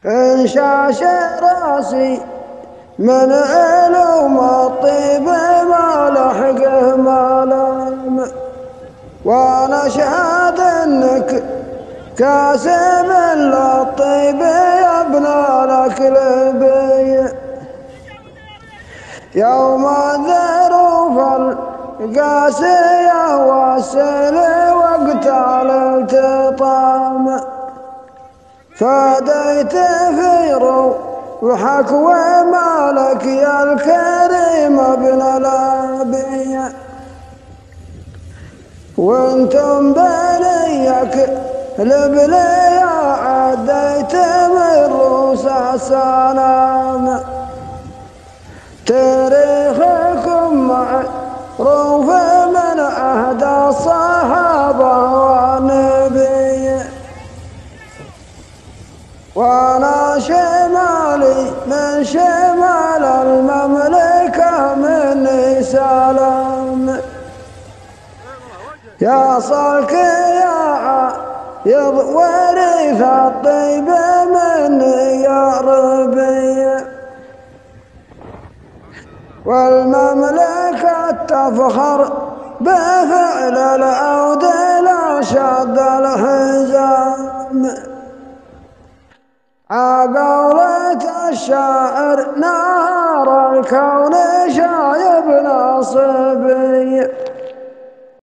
انشاش راسي من علوم الطيب ما لحقه ملام، وانا اشهد انك كاسب للطيب يا ابن الاكلبي. يوم الظروف القاسية والسيل وقت الالتطام، فديت في روحك ومالك يا الكريم ابن الأبي، وانتم بنيك البلية عديت من روس السلام. تاريخكم معروف من عهد الصحابة والنبي، وانا شمالي من شمال المملكة مني سلام. يا صلك يا عايض وريث الطيب مني يا ربي، والمملكة تفخر بفعل العود لا شد الحزام. عقولة الشاعر نار الكون شايب نصبي،